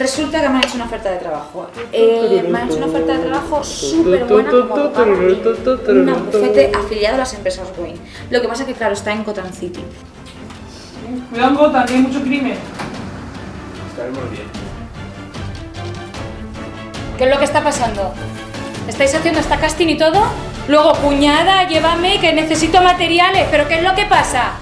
Resulta que me han hecho una oferta de trabajo. Me han hecho una oferta de trabajo súper buena como abogada en un bufete afiliado a las empresas Wayne. Lo que pasa es que, claro, está en Gotham City. Cuidado en Gotham, que hay mucho crimen. Estaremos bien. ¿Qué es lo que está pasando? ¿Estáis haciendo esta casting y todo? Luego, cuñada, llévame, que necesito materiales. ¿Pero qué es lo que pasa?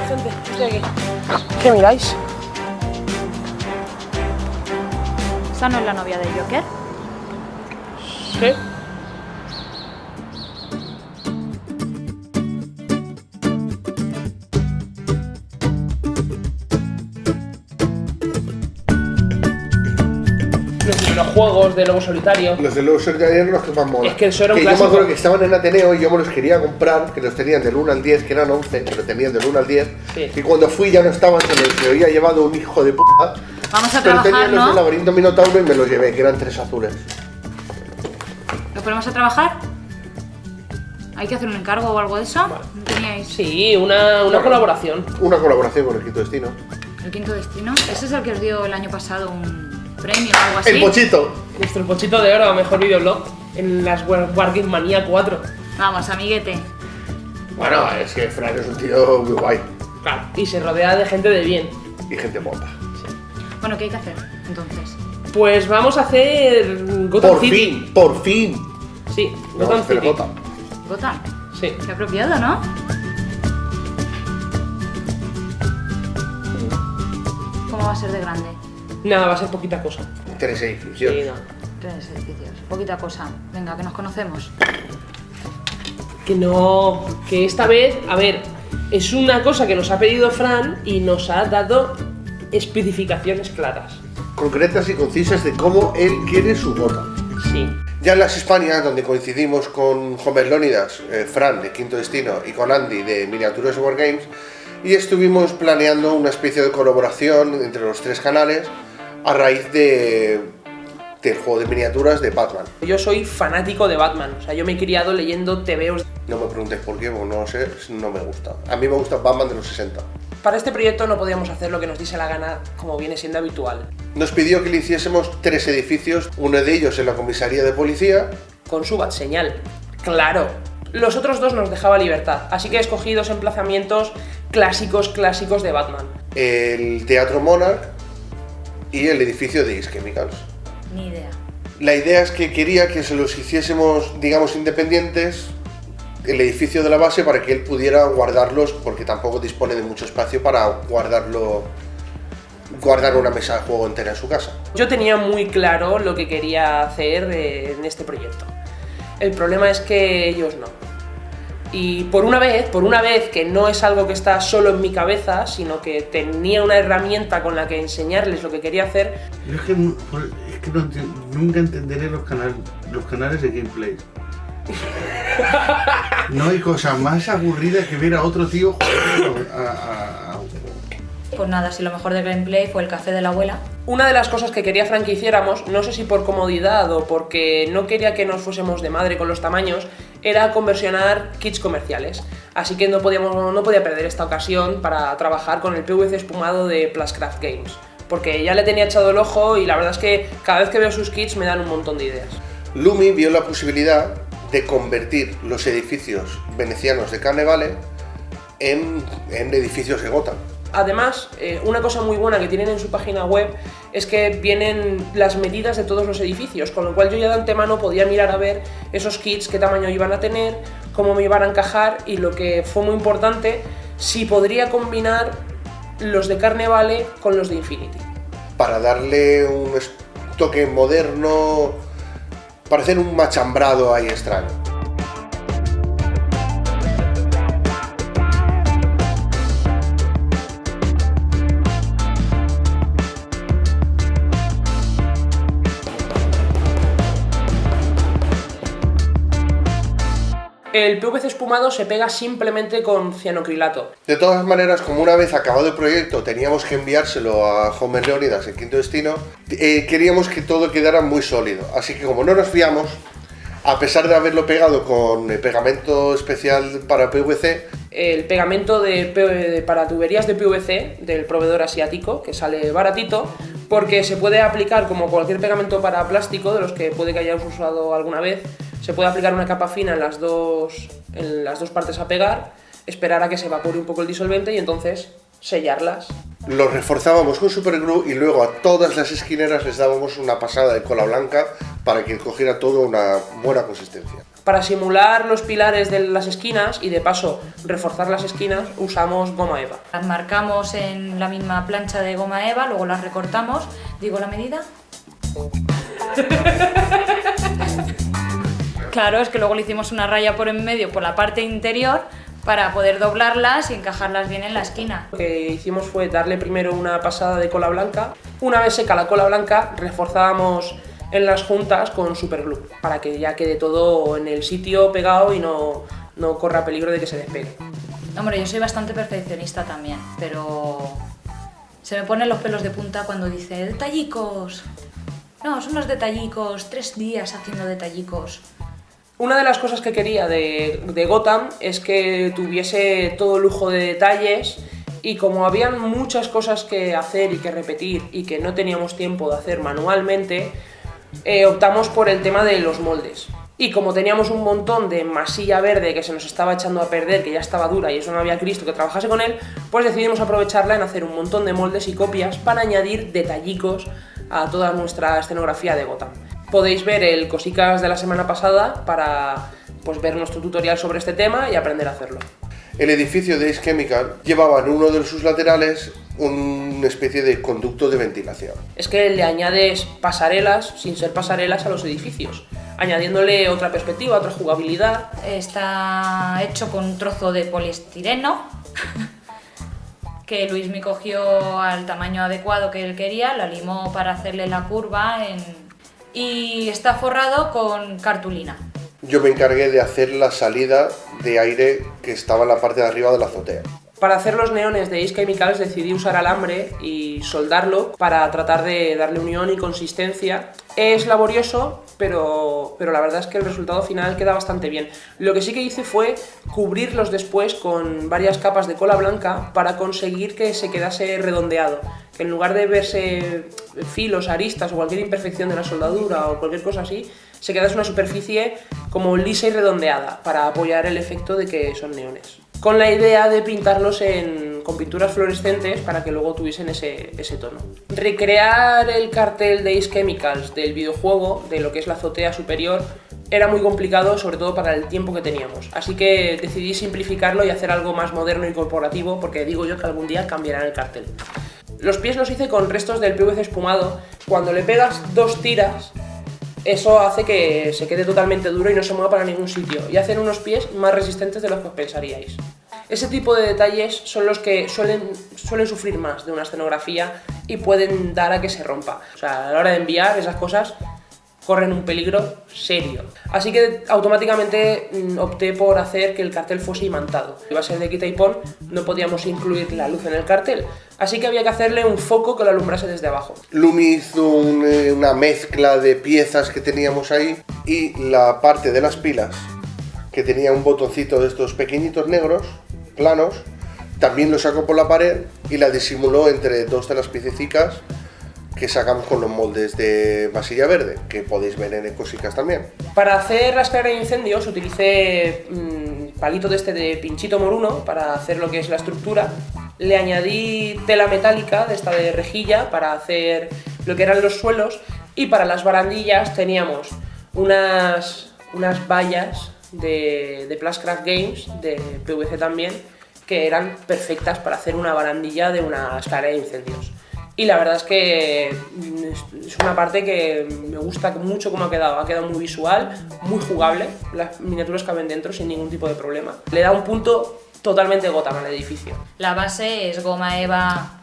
Gente, estoy aquí. ¿Qué miráis? ¿Esa no es la novia de Joker? ¿Qué? Los primeros juegos de Lobo Solitario. Los de Lobo Solitario eran los que más molan. Es que eso era un Yo me clásico. acuerdo que estaban en Ateneo y yo me los quería comprar, que los tenían del 1 al 10, que eran 11, pero tenían del 1 al 10. Sí. Y cuando fui ya no estaban, se los había llevado un hijo de puta. Vamos a Pero trabajar, tenían los ¿no? del Laberinto Minotauro y me los llevé, que eran 3 azules. ¿Lo ponemos a trabajar? ¿Hay que hacer un encargo o algo de eso? ¿No teníais Sí, una colaboración. Una colaboración con el Quinto Destino. el quinto destino? ¿Ese es el que os dio el año pasado un premio o algo así? ¡El Pochito! Nuestro pochito de oro, mejor videoblog. En las Wargame Manía 4. Vamos, amiguete. Bueno, es que Fran es un tío muy guay. Claro. Y se rodea de gente de bien. Y gente guapa. Bueno, ¿qué hay que hacer entonces? Pues vamos a hacer Gotham Por City. fin, por fin. Sí, Vamos a Gotham hacer City. Gotham. Gotham. Sí. Qué apropiado, ¿no? ¿Cómo va a ser de grande? Nada, va a ser poquita cosa. 3 edificios. Sí, no. 3 edificios. Poquita cosa. Venga, que nos conocemos. Que no, que esta vez, a ver, es una cosa que nos ha pedido Fran y nos ha dado especificaciones claras. Concretas y concisas de cómo él quiere su Gotham. Sí. Ya en las Hispanias, donde coincidimos con Homer Lónidas, Fran de Quinto Destino y con Andy de Miniaturas Wargames, y estuvimos planeando una especie de colaboración entre los 3 canales a raíz del juego de miniaturas de Batman. Yo soy fanático de Batman, o sea, yo me he criado leyendo TVOs. No me preguntes por qué, porque no lo sé, no me gusta. A mí me gusta Batman de los 60. Para este proyecto no podíamos hacer lo que nos diese la gana, como viene siendo habitual. Nos pidió que le hiciésemos 3 edificios, uno de ellos en la comisaría de policía. Con su bat señal. Claro. Los otros 2 nos dejaba libertad, así que escogí 2 emplazamientos clásicos de Batman. El Teatro Monarch y el edificio de Ace Chemicals. Ni idea. La idea es que quería que se los hiciésemos, digamos, independientes, el edificio de la base, para que él pudiera guardarlos, porque tampoco dispone de mucho espacio para guardar una mesa de juego entera en su casa. Yo tenía muy claro lo que quería hacer en este proyecto. El problema es que ellos no. Y por una vez que no es algo que está solo en mi cabeza, sino que tenía una herramienta con la que enseñarles lo que quería hacer. Yo es que nunca entenderé los canales de gameplay. No hay cosa más aburrida que ver a otro tío jugando a un juego. Pues nada, si lo mejor del gameplay fue el café de la abuela. Una de las cosas que quería Frank que hiciéramos, no sé si por comodidad o porque no quería que nos fuésemos de madre con los tamaños, era conversionar kits comerciales. Así que no podía perder esta ocasión para trabajar con el PVC espumado de Pluscraft Games. Porque ya le tenía echado el ojo y la verdad es que cada vez que veo sus kits me dan un montón de ideas. Lumi vio la posibilidad de convertir los edificios venecianos de Carnevale en edificios de Gotham. Además, una cosa muy buena que tienen en su página web es que vienen las medidas de todos los edificios, con lo cual yo ya de antemano podía mirar a ver esos kits, qué tamaño iban a tener, cómo me iban a encajar y, lo que fue muy importante, si podría combinar los de Carnevale con los de Infinity. Para darle un toque moderno, para hacer un machambrado ahí extraño. El PVC espumado se pega simplemente con cianocrilato. De todas maneras, como una vez acabado el proyecto teníamos que enviárselo a Homer Leónidas en Quinto Destino, queríamos que todo quedara muy sólido. Así que como no nos fiamos, a pesar de haberlo pegado con pegamento especial para PVC, el pegamento para tuberías de PVC del proveedor asiático, que sale baratito, porque se puede aplicar como cualquier pegamento para plástico, de los que puede que hayáis usado alguna vez, se puede aplicar una capa fina en las dos partes a pegar, esperar a que se evapore un poco el disolvente y entonces sellarlas. lo reforzábamos con superglue y luego a todas las esquineras les dábamos una pasada de cola blanca para que cogiera todo una buena consistencia. Para simular los pilares de las esquinas y de paso reforzar las esquinas usamos goma eva. Las marcamos en la misma plancha de goma eva, luego las recortamos. ¿Digo la medida? Claro, es que luego le hicimos una raya por en medio, por la parte interior, para poder doblarlas y encajarlas bien en la esquina. Lo que hicimos fue darle primero una pasada de cola blanca. Una vez seca la cola blanca, reforzábamos en las juntas con superglue, para que ya quede todo en el sitio pegado y no corra peligro de que se despegue. Hombre, yo soy bastante perfeccionista también, pero se me ponen los pelos de punta cuando dice detallicos. No, son los detallicos, 3 días haciendo detallicos. Una de las cosas que quería de Gotham es que tuviese todo lujo de detalles, y como habían muchas cosas que hacer y que repetir y que no teníamos tiempo de hacer manualmente, optamos por el tema de los moldes. Y como teníamos un montón de masilla verde que se nos estaba echando a perder, que ya estaba dura y eso no había Cristo que trabajase con él, pues decidimos aprovecharla en hacer un montón de moldes y copias para añadir detallicos a toda nuestra escenografía de Gotham. Podéis ver el Cosicas de la semana pasada para ver nuestro tutorial sobre este tema y aprender a hacerlo. El edificio de Ace Chemical llevaba en uno de sus laterales una especie de conducto de ventilación. Es que le añades pasarelas sin ser pasarelas a los edificios, añadiéndole otra perspectiva, otra jugabilidad. Está hecho con un trozo de poliestireno que Luis me cogió al tamaño adecuado que él quería, la limó para hacerle la curva y está forrado con cartulina. Yo me encargué de hacer la salida de aire que estaba en la parte de arriba de la azotea. Para hacer los neones de Ace Chemicals decidí usar alambre y soldarlo para tratar de darle unión y consistencia. Es laborioso, pero la verdad es que el resultado final queda bastante bien. Lo que sí que hice fue cubrirlos después con varias capas de cola blanca para conseguir que se quedase redondeado. Que en lugar de verse filos, aristas o cualquier imperfección de la soldadura o cualquier cosa así, se quedase una superficie como lisa y redondeada para apoyar el efecto de que son neones. Con la idea de pintarlos con pinturas fluorescentes para que luego tuviesen ese tono. Recrear el cartel de Ace Chemicals del videojuego, de lo que es la azotea superior, era muy complicado, sobre todo para el tiempo que teníamos. Así que decidí simplificarlo y hacer algo más moderno y corporativo, porque digo yo que algún día cambiarán el cartel. Los pies los hice con restos del PVC espumado. Cuando le pegas 2 tiras, eso hace que se quede totalmente duro y no se mueva para ningún sitio, y hacen unos pies más resistentes de los que os pensaríais. Ese tipo de detalles son los que suelen sufrir más de una escenografía y pueden dar a que se rompa. O sea, a la hora de enviar esas cosas corren un peligro serio. Así que automáticamente opté por hacer que el cartel fuese imantado. Iba a ser de quita y pon, no podíamos incluir la luz en el cartel, así que había que hacerle un foco que lo alumbrase desde abajo. Lumi hizo una mezcla de piezas que teníamos ahí, y la parte de las pilas, que tenía un botoncito de estos pequeñitos negros, planos, también lo sacó por la pared y la disimuló entre 2 de las piececitas que sacamos con los moldes de masilla verde, que podéis ver en Ecosicas también. Para hacer la escalera de incendios utilicé palito de pinchito moruno para hacer lo que es la estructura. Le añadí tela metálica de esta de rejilla para hacer lo que eran los suelos, y para las barandillas teníamos unas vallas de Plascraft Games, de PVC también, que eran perfectas para hacer una barandilla de una escalera de incendios. Y la verdad es que es una parte que me gusta mucho cómo ha quedado muy visual, muy jugable, las miniaturas caben dentro sin ningún tipo de problema. Le da un punto totalmente Gotham al edificio. La base es goma eva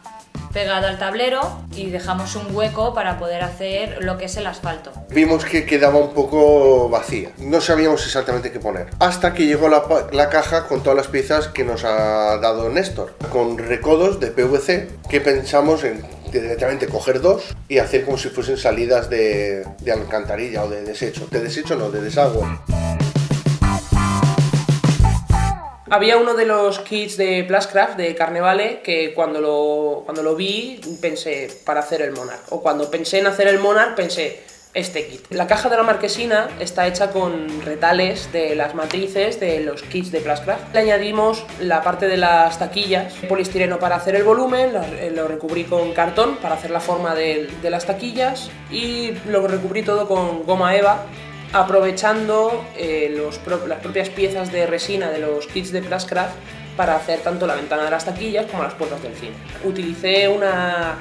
pegada al tablero y dejamos un hueco para poder hacer lo que es el asfalto. Vimos que quedaba un poco vacía, no sabíamos exactamente qué poner. Hasta que llegó la caja con todas las piezas que nos ha dado Néstor, con recodos de PVC que pensamos en directamente coger dos y hacer como si fuesen salidas de alcantarilla o de desecho. De desecho no, de desagüe. Había uno de los kits de Plascraft de Carnevale que cuando lo vi pensé para hacer el Monarch. O cuando pensé en hacer el Monarch pensé este kit. La caja de la marquesina está hecha con retales de las matrices de los kits de Plascraft. Le añadimos la parte de las taquillas, poliestireno para hacer el volumen, lo recubrí con cartón para hacer la forma de las taquillas y lo recubrí todo con goma eva, aprovechando las propias piezas de resina de los kits de Plascraft para hacer tanto la ventana de las taquillas como las puertas del cine. Utilicé una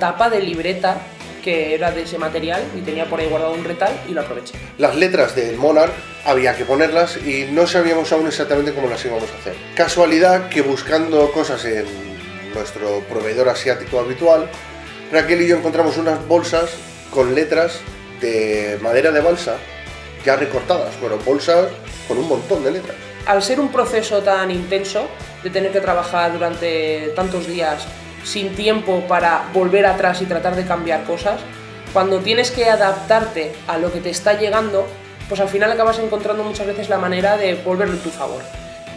tapa de libreta que era de ese material y tenía por ahí guardado un retal y lo aproveché. Las letras del Monarch había que ponerlas y no sabíamos aún exactamente cómo las íbamos a hacer. Casualidad que buscando cosas en nuestro proveedor asiático habitual, Raquel y yo encontramos unas bolsas con letras de madera de balsa ya recortadas, bueno, bolsas con un montón de letras. Al ser un proceso tan intenso, de tener que trabajar durante tantos días sin tiempo para volver atrás y tratar de cambiar cosas, cuando tienes que adaptarte a lo que te está llegando, pues al final acabas encontrando muchas veces la manera de volverlo en tu favor.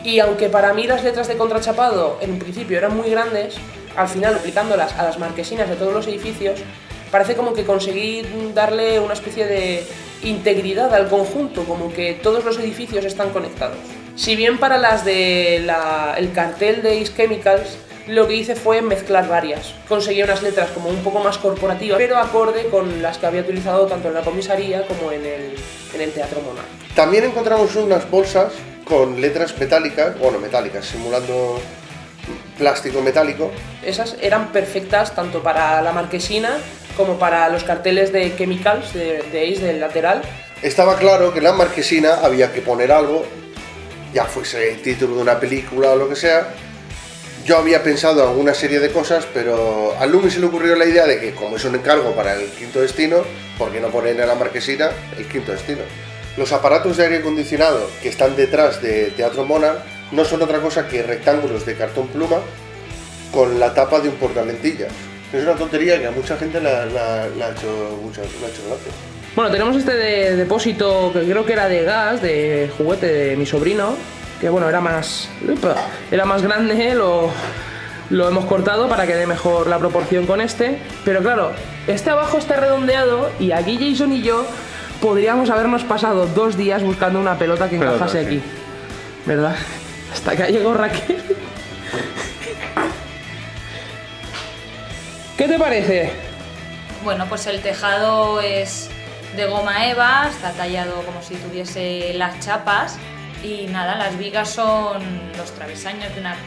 Y aunque para mí las letras de contrachapado en un principio eran muy grandes, al final aplicándolas a las marquesinas de todos los edificios, parece como que conseguí darle una especie de integridad al conjunto, como que todos los edificios están conectados. Si bien para las de el cartel de Ace Chemicals lo que hice fue mezclar varias. Conseguí unas letras como un poco más corporativas, pero acorde con las que había utilizado tanto en la comisaría como en el Teatro Monarch. También encontramos unas bolsas con letras metálicas, bueno, metálicas, simulando plástico metálico. Esas eran perfectas tanto para la marquesina como para los carteles de Chemicals, de Ace, del lateral. Estaba claro que en la marquesina había que poner algo, ya fuese el título de una película o lo que sea. Yo había pensado en una serie de cosas, pero a Lumi se le ocurrió la idea de que, como es un encargo para el Quinto Destino, ¿por qué no poner en la marquesina el Quinto Destino? Los aparatos de aire acondicionado que están detrás de Teatro Monarch no son otra cosa que rectángulos de cartón pluma con la tapa de un portalentillas. Es una tontería que a mucha gente le ha hecho gracia. Bueno, tenemos este depósito que creo que era de gas, de juguete de mi sobrino, que bueno, era más grande, lo hemos cortado para que dé mejor la proporción con este, pero claro, este abajo está redondeado y aquí Jason y yo podríamos habernos pasado 2 días buscando una pelota que encajase aquí, ¿verdad? Hasta que llegó Raquel. ¿Qué te parece? Bueno, pues el tejado es de goma eva, está tallado como si tuviese las chapas y nada, las vigas son los travesaños de una...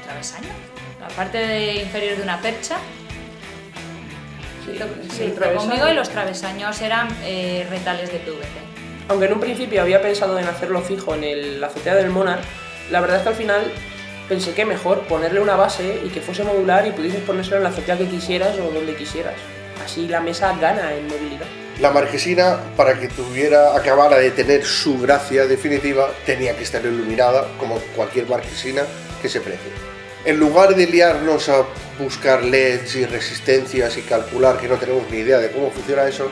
¿Travesaño? La parte inferior de una percha. Sí, conmigo, y los travesaños eran retales de PVC. Aunque en un principio había pensado en hacerlo fijo en la azotea del Monarch, la verdad es que al final pensé que mejor ponerle una base y que fuese modular y pudieses ponérselo en la azotea que quisieras o donde quisieras. Así la mesa gana en movilidad. La marquesina, para que acabara de tener su gracia definitiva, tenía que estar iluminada como cualquier marquesina que se precie. En lugar de liarnos a buscar LEDs y resistencias y calcular que no tenemos ni idea de cómo funciona eso,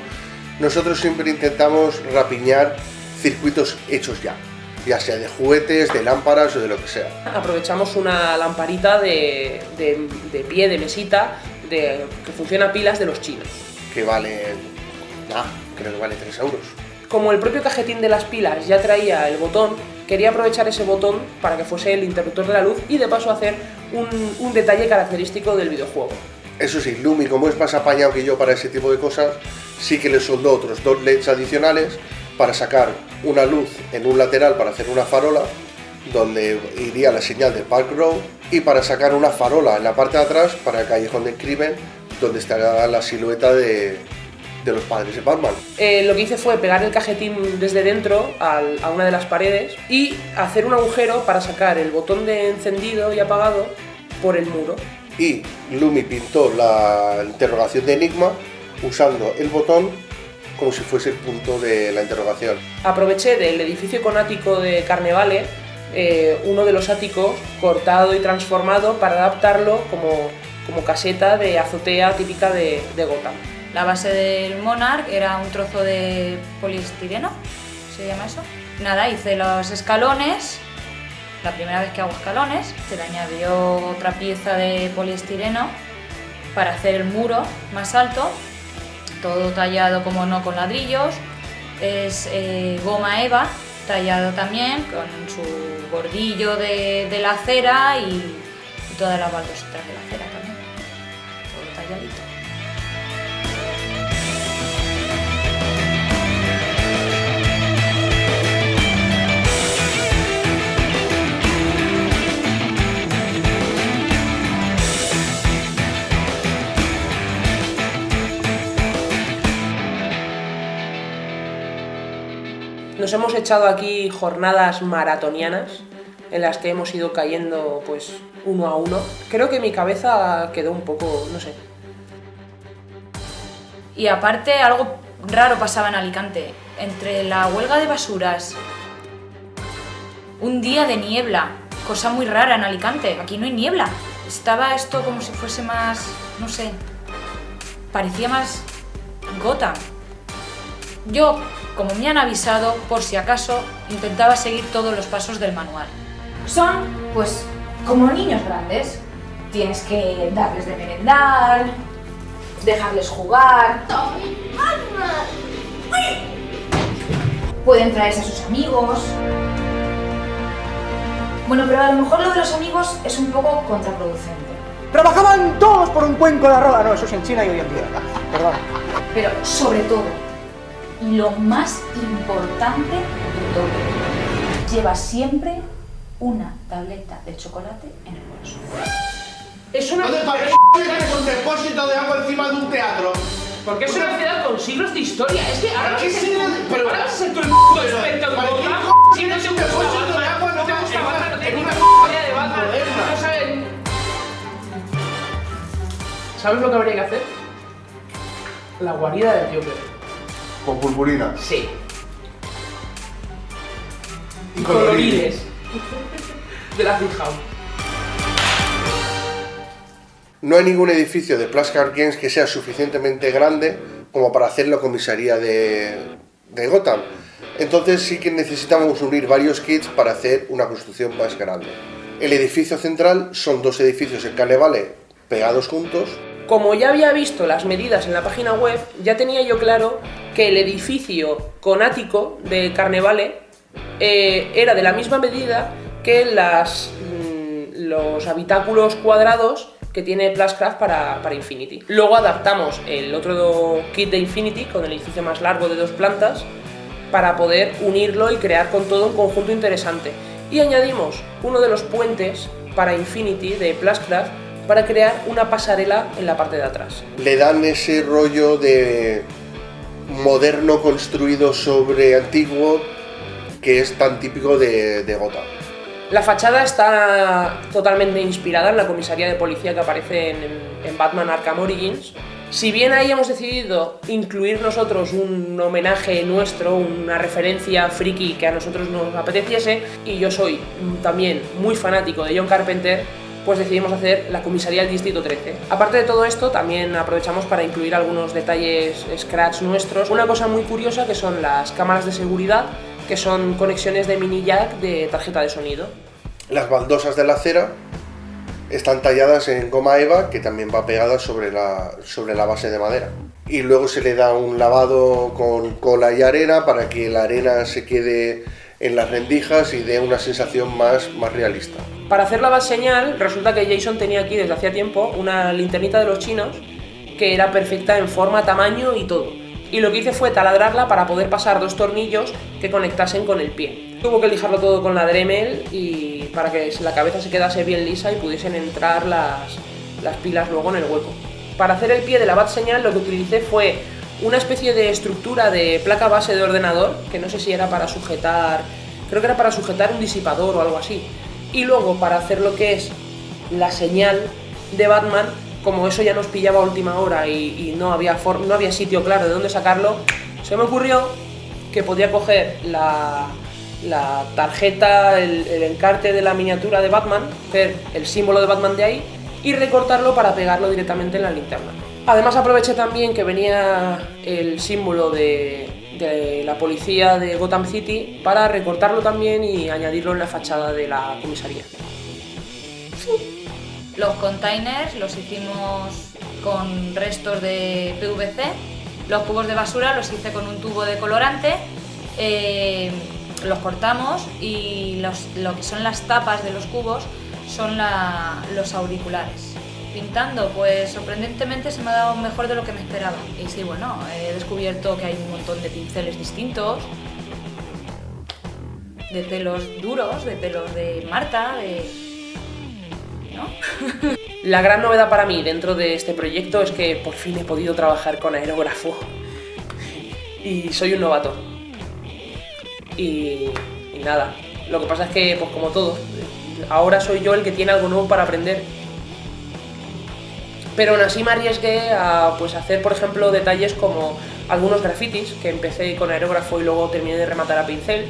nosotros siempre intentamos rapiñar circuitos hechos ya sea de juguetes, de lámparas o de lo que sea. Aprovechamos una lamparita de pie, de mesita, que funciona a pilas de los chinos. Que vale, creo que vale 3 euros. Como el propio cajetín de las pilas ya traía el botón, quería aprovechar ese botón para que fuese el interruptor de la luz y de paso hacer un detalle característico del videojuego. Eso sí, Lumi, como es más apañado que yo para ese tipo de cosas, sí que le soldó otros 2 LEDs adicionales para sacar una luz en un lateral para hacer una farola, donde iría la señal de Park Row, y para sacar una farola en la parte de atrás para el Callejón del Crimen, donde estará la silueta de los padres de Batman. Lo que hice fue pegar el cajetín desde dentro a una de las paredes y hacer un agujero para sacar el botón de encendido y apagado por el muro. y Lumi pintó la interrogación de Enigma usando el botón como si fuese el punto de la interrogación. Aproveché del edificio con ático de Carnevale uno de los áticos cortado y transformado para adaptarlo como caseta de azotea típica de Gotham. La base del Monarch era un trozo de poliestireno, ¿se llama eso? Nada, hice los escalones, la primera vez que hago escalones, se le añadió otra pieza de poliestireno para hacer el muro más alto, todo tallado como no con ladrillos, es goma eva, tallado también con su bordillo de la acera y todas las baldositas de la acera también, todo talladito. Nos hemos echado aquí jornadas maratonianas en las que hemos ido cayendo pues uno a uno. Creo que mi cabeza quedó un poco, no sé. Y aparte algo raro pasaba en Alicante, entre la huelga de basuras, un día de niebla, cosa muy rara en Alicante, aquí no hay niebla, estaba esto como si fuese más, no sé, parecía más Gotham. Yo, como me han avisado, por si acaso, intentaba seguir todos los pasos del manual. Son, pues, como niños grandes. Tienes que darles de merendar, dejarles jugar. Pueden traerse a sus amigos. Bueno, pero a lo mejor lo de los amigos es un poco contraproducente. Trabajaban todos por un cuenco de arroz. No, eso es en China y hoy en día. Perdón. Pero sobre todo, y lo más importante de todo, lleva siempre una tableta de chocolate en el bolso. Es una... ¿Dónde parece que es un depósito de agua encima de un teatro? Porque es una ciudad con siglos de historia. Es que ahora ¿Qué siglo de- pero ahora vas a ser tú el experto en ¿para qué Gotham. cojones Si no te es un gusta depósito de agua? Batman, no te No gusta te Batman, no te en gusta una historia de Batman, moderna. no saben... ¿Sabes lo que habría que hacer? La guarida del Joker. Con purpurina. Sí. Y Colorines. De la Big House. No hay ningún edificio de Plascar Games que sea suficientemente grande como para hacer la comisaría de Gotham. Entonces sí que necesitamos unir varios kits para hacer una construcción más grande. El edificio central son dos edificios en Carnevale pegados juntos. Como ya había visto las medidas en la página web, ya tenía yo claro que el edificio con ático de Carnevale era de la misma medida que los habitáculos cuadrados que tiene Plascraft para Infinity. Luego adaptamos el otro kit de Infinity con el edificio más largo de 2 plantas para poder unirlo y crear con todo un conjunto interesante. Y añadimos uno de los puentes para Infinity de Plascraft para crear una pasarela en la parte de atrás. Le dan ese rollo de moderno construido sobre antiguo que es tan típico de Gotham. La fachada está totalmente inspirada en la comisaría de policía que aparece en Batman Arkham Origins. Si bien ahí hemos decidido incluir nosotros un homenaje nuestro, una referencia friki que a nosotros nos apeteciese, y yo soy también muy fanático de John Carpenter, pues decidimos hacer la comisaría del Distrito 13. Aparte de todo esto, también aprovechamos para incluir algunos detalles scratch nuestros. Una cosa muy curiosa que son las cámaras de seguridad, que son conexiones de mini jack de tarjeta de sonido. Las baldosas de la acera están talladas en goma eva, que también va pegada sobre la base de madera. Y luego se le da un lavado con cola y arena para que la arena se quede en las rendijas y dé una sensación más realista. Para hacer la base señal, resulta que Jason tenía aquí desde hacía tiempo una linternita de los chinos que era perfecta en forma, tamaño y todo. Y lo que hice fue taladrarla para poder pasar 2 tornillos que conectasen con el pie. Tuvo que lijarlo todo con la Dremel y para que la cabeza se quedase bien lisa y pudiesen entrar las pilas luego en el hueco. Para hacer el pie de la bat señal lo que utilicé fue una especie de estructura de placa base de ordenador, que no sé si era para sujetar, creo que era para sujetar un disipador o algo así. Y luego para hacer lo que es la señal, de Batman, como eso ya nos pillaba a última hora y no había sitio claro de dónde sacarlo, se me ocurrió que podía coger la tarjeta, el encarte de la miniatura de Batman, ver el símbolo de Batman de ahí y recortarlo para pegarlo directamente en la linterna. Además aproveché también que venía el símbolo de la policía de Gotham City para recortarlo también y añadirlo en la fachada de la comisaría. Los containers los hicimos con restos de PVC, los cubos de basura los hice con un tubo de colorante, los cortamos y lo que son las tapas de los cubos son los auriculares. Pintando, pues sorprendentemente se me ha dado mejor de lo que me esperaba. Y sí, bueno, he descubierto que hay un montón de pinceles distintos, de pelos duros, de pelos de Marta, ¿no? La gran novedad para mí dentro de este proyecto es que por fin he podido trabajar con aerógrafo. Y soy un novato. Y nada, lo que pasa es que, pues como todo, ahora soy yo el que tiene algo nuevo para aprender. Pero aún así me arriesgué a pues, hacer, por ejemplo, detalles como algunos grafitis, que empecé con aerógrafo y luego terminé de rematar a pincel,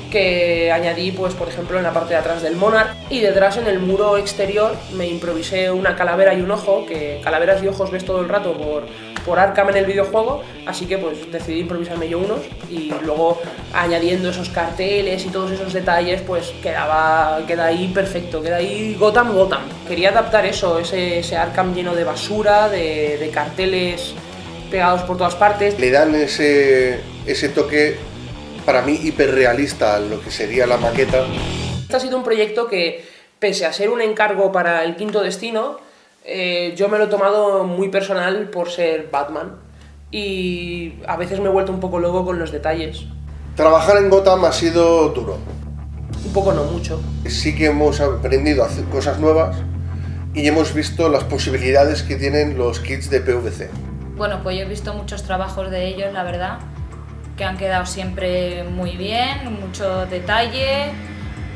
que añadí, pues, por ejemplo, en la parte de atrás del Monarch, y detrás en el muro exterior me improvisé una calavera y un ojo, que calaveras y ojos ves todo el rato por Arkham en el videojuego, así que pues decidí improvisarme yo unos y luego añadiendo esos carteles y todos esos detalles, pues queda ahí perfecto, queda ahí Gotham. Quería adaptar eso, ese Arkham lleno de basura, de carteles pegados por todas partes. Le dan ese toque, para mí, hiperrealista a lo que sería la maqueta. Este ha sido un proyecto que, pese a ser un encargo para el Quinto Destino, yo me lo he tomado muy personal por ser Batman y a veces me he vuelto un poco loco con los detalles. Trabajar en Gotham ha sido duro. Un poco no mucho. Sí que hemos aprendido a hacer cosas nuevas y hemos visto las posibilidades que tienen los kits de PVC. Bueno, pues yo he visto muchos trabajos de ellos, la verdad, que han quedado siempre muy bien, mucho detalle,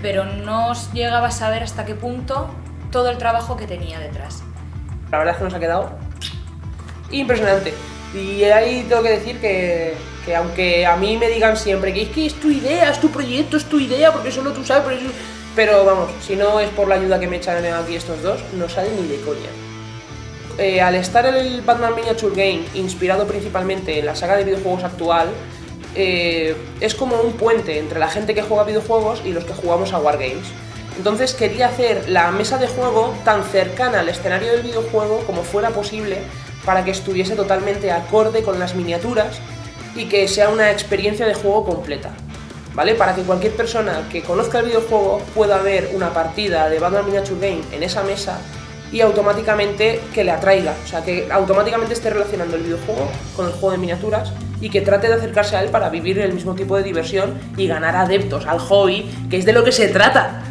pero no llegaba a saber hasta qué punto todo el trabajo que tenía detrás. La verdad es que nos ha quedado impresionante. Y ahí tengo que decir que aunque a mí me digan siempre que es tu idea, es tu proyecto, es tu idea, porque solo tú sabes, por eso... Pero vamos, si no es por la ayuda que me echan aquí estos dos, no sale ni de coña. Al estar en el Batman Miniature Game, inspirado principalmente en la saga de videojuegos actual, es como un puente entre la gente que juega videojuegos y los que jugamos a Wargames. Entonces quería hacer la mesa de juego tan cercana al escenario del videojuego como fuera posible para que estuviese totalmente acorde con las miniaturas y que sea una experiencia de juego completa, ¿vale? Para que cualquier persona que conozca el videojuego pueda ver una partida de Batman Miniature Game en esa mesa y automáticamente que le atraiga, o sea, que automáticamente esté relacionando el videojuego con el juego de miniaturas y que trate de acercarse a él para vivir el mismo tipo de diversión y ganar adeptos al hobby, que es de lo que se trata.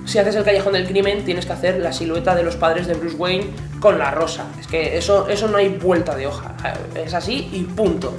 Si haces el Callejón del Crimen, tienes que hacer la silueta de los padres de Bruce Wayne con la rosa. Es que eso no hay vuelta de hoja. Es así y punto.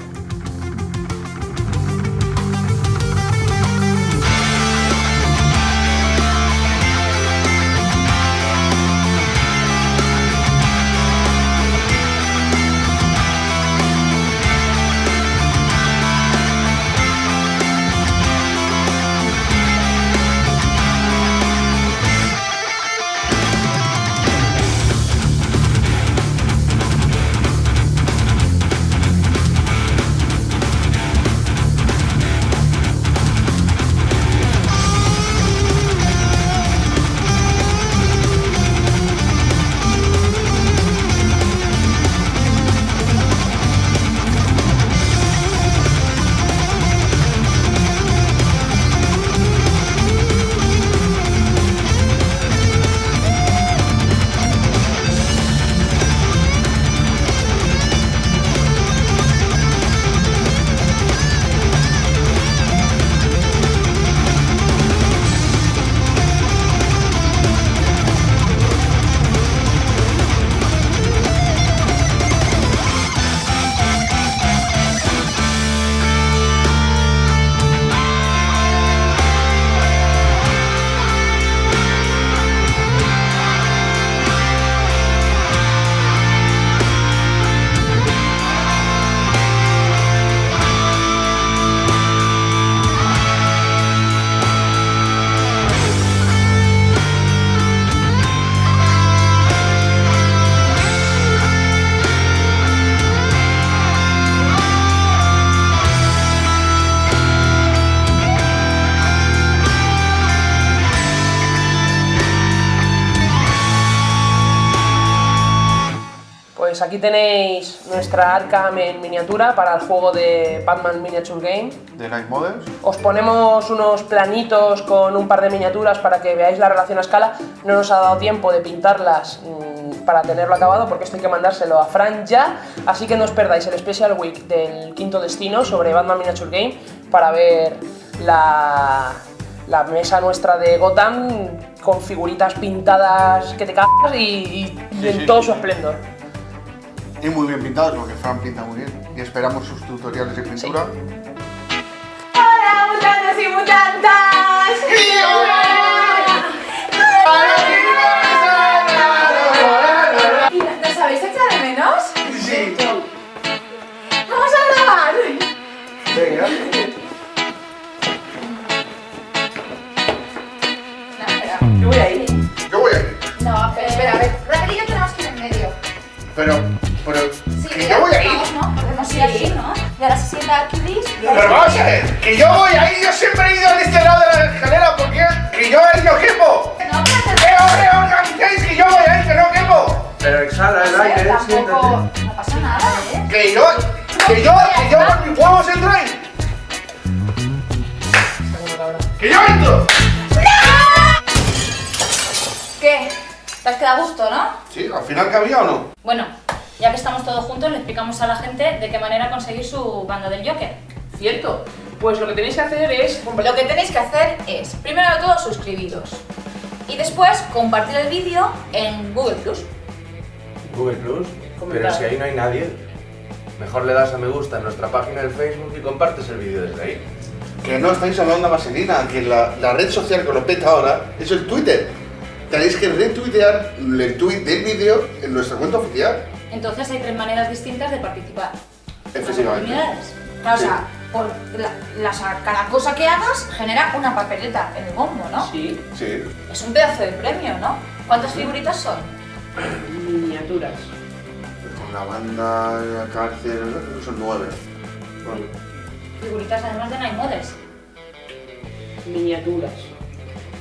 Pues aquí tenéis nuestra Arkham en miniatura para el juego de Batman Miniature Game. De Night Models. Os ponemos unos planitos con un par de miniaturas para que veáis la relación a escala. No nos ha dado tiempo de pintarlas para tenerlo acabado porque esto hay que mandárselo a Fran ya. Así que no os perdáis el Special Week del Quinto Destino sobre Batman Miniature Game para ver la mesa nuestra de Gotham con figuritas pintadas que te cagas y en todo su esplendor. Y muy bien pintados, porque Fran pinta muy bien. Y esperamos sus tutoriales de pintura. ¡Hola, mutantes y mutantas! ¿Y nos habéis echado de menos? Sí. ¡Vamos a grabar! Venga. No, espera. Yo voy ahí. Yo voy ahí. No, espera, a ver. Raquel y yo tenemos que ir en medio. Pero, Sí, que yo voy ahí. Vamos, ¿no? Podemos ir así, ¿no? Y ahora se sienta aquí Chris. Pero vamos a ver, que yo voy ahí, yo siempre he ido a este lado de la escalera porque que yo ahí no quepo. No, pero Que organizáis que yo voy ahí, que no quepo. Pero exhala el aire, tampoco. siéntate. No pasa nada, ¿eh? Que yo con mis huevos entro ahí. Que yo entro. ¿Qué? ¿Te has quedado a gusto, no? Sí, al final cabía o no. Bueno, ya que estamos todos juntos, le explicamos a la gente de qué manera conseguir su banda del Joker. ¿Cierto? Pues lo que tenéis que hacer es... Lo que tenéis que hacer es, primero de todo, suscribiros. Y después, compartir el vídeo en Google+. Google Plus, Comentar. pero si ahí no hay nadie, mejor le das a me gusta en nuestra página del Facebook y compartes el vídeo desde ahí. Que no estáis hablando de vaselina, que la red social que lo peta ahora es el Twitter. Tenéis que retuitear el tweet del vídeo en nuestra cuenta oficial. Entonces hay 3 maneras distintas de participar. Efectivamente. Oportunidades. Claro, o sea, por cada cosa que hagas genera una papeleta en el bombo, ¿no? Sí, Sí. Es un pedazo de premio, ¿no? ¿Cuántas figuritas son? miniaturas. Con la banda, la cárcel, son 9. Bueno. Figuritas además de Night Models. Miniaturas.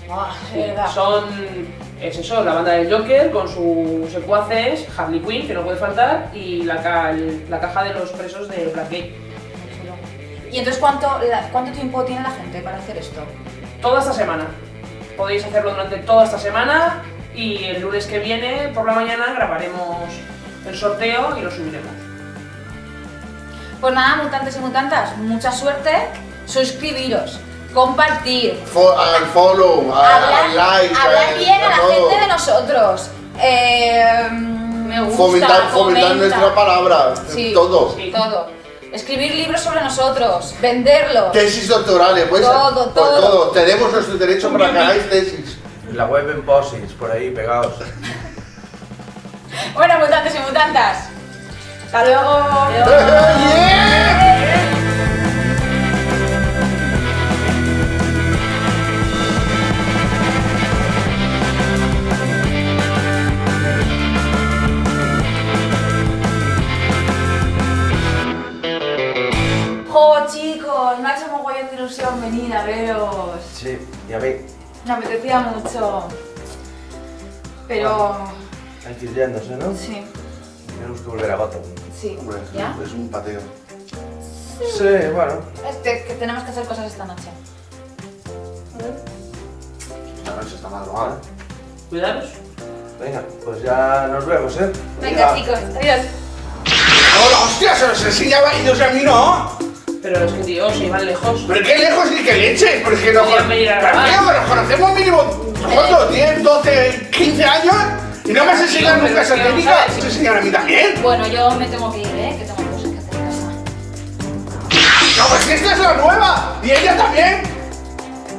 Ah, Sí, de verdad. son, es eso, la banda del Joker con sus secuaces, Harley Quinn, que no puede faltar, y la caja de los presos de Blackgate. ¿Y entonces cuánto tiempo tiene la gente para hacer esto? Toda esta semana. Podéis hacerlo durante toda esta semana y el lunes que viene por la mañana grabaremos el sorteo y lo subiremos. Pues nada, mutantes y mutantas, mucha suerte, suscribiros, compartir, Al follow, al like. hablar bien a la todo. gente de nosotros, Me gusta, Fomentar comenta. nuestra palabra. Sí. Todo. Sí. todo, escribir libros sobre nosotros, venderlos. Tesis doctorales, pues. Todo, pues todo. todo. Tenemos nuestro derecho para que hagáis tesis. La web en posits, por ahí pegados. Bueno, mutantes y mutantas, hasta luego. Jo, chicos, me ha hecho mogollón de ilusión venir a veros. Sí, y a mí, Me apetecía mucho. Pero... hay que ir yéndose, ¿no? sí, Tenemos que volver a Gotham. sí. Hombre, ¿Ya? es un pateo. Sí, bueno. Que tenemos que hacer cosas esta noche. Esta noche está madrugada. Cuidaros. Venga, pues ya nos vemos, ¿eh? Venga, chicos, adiós. Ahora, hostia, se los enseñaba a ellos y a mí no. Pero es que tío, si van lejos. Pero qué lejos ni qué leche. Pero es que no Podrían venir a grabar. Pero nos conocemos mínimo, ¿cuánto? 10, 12, 15 años. Y no me has enseñado Pero nunca es esa que no técnica. sabes. ¿Me enseñan a mí también? Bueno, yo me tengo que ir, que tengo cosas que hacer en casa. No, pues que esta es la nueva. Y ella también.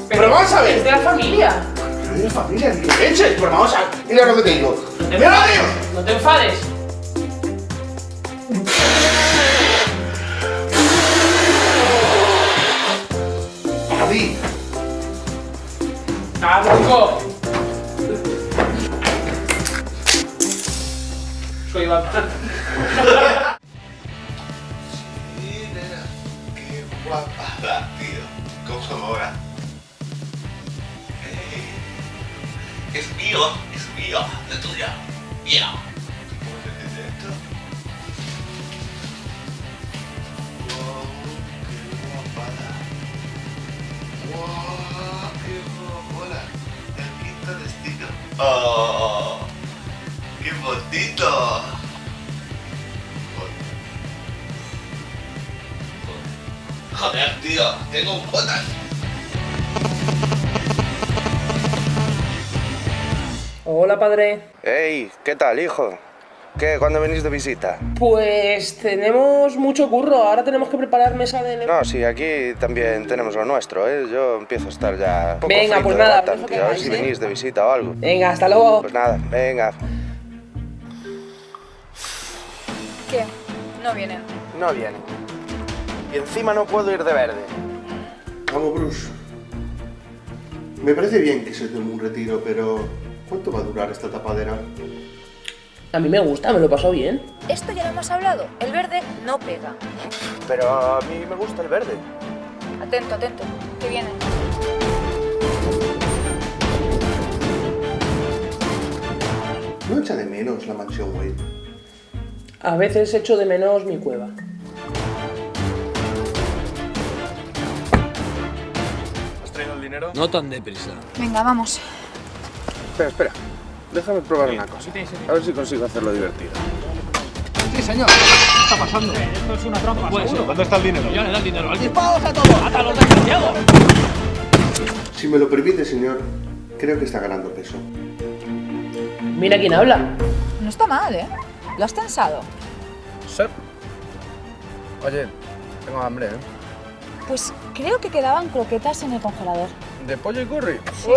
Pero vamos a ver. Es de la familia. Pero de familia, ni qué leches. Pues vamos a... Mira lo que te digo. No te ¡Mira, enfades. tío! No te enfades. Javi. ¡Ah, tronco! Soy Batman. Qué guapada, tío. ¿Cómo mola? Es mío, de tuya. Mío. ¿Cómo se dice esto? ¡Oh! ¡Qué bonito! Joder, tío, tengo un botas. Hola, padre. Ey, ¿qué tal, hijo? ¿Qué? ¿Cuándo venís de visita? Pues tenemos mucho curro, ahora tenemos que preparar mesa de... No, sí, aquí también tenemos lo nuestro, ¿eh? Yo empiezo a estar ya un poco Venga, frito pues de nada, Gotham, dejo tío. que A ver vais, si ¿eh? venís de visita o algo. Venga, hasta luego. Pues nada, venga. ¿Qué? No vienen. No viene. Y encima no puedo ir de verde. Vamos, Bruce. Me parece bien que se tome un retiro, pero ¿cuánto va a durar esta tapadera? A mí me gusta, me lo paso bien. Esto ya lo hemos hablado. El verde no pega. Pero a mí me gusta el verde. Atento, atento. Que vienen. ¿No echa de menos la mansión Wayne? A veces echo de menos mi cueva. ¿Has traído el dinero? No tan deprisa. Venga, vamos. Espera. Déjame probar una cosa. A ver si consigo hacerlo divertido. Sí, señor. ¿Qué está pasando? Esto es una trampa. Puede ser. ¿Dónde está el dinero? Ya le da el dinero a alguien. ¡Disparos a todos! ¡Hasta los desgraciados! Si me lo permite, señor, creo que está ganando peso. Mira quién habla. No está mal, ¿eh? ¿Lo has tensado? Sí. Oye, tengo hambre, ¿eh? Pues creo que quedaban croquetas en el congelador. ¿De pollo y curry? Sí.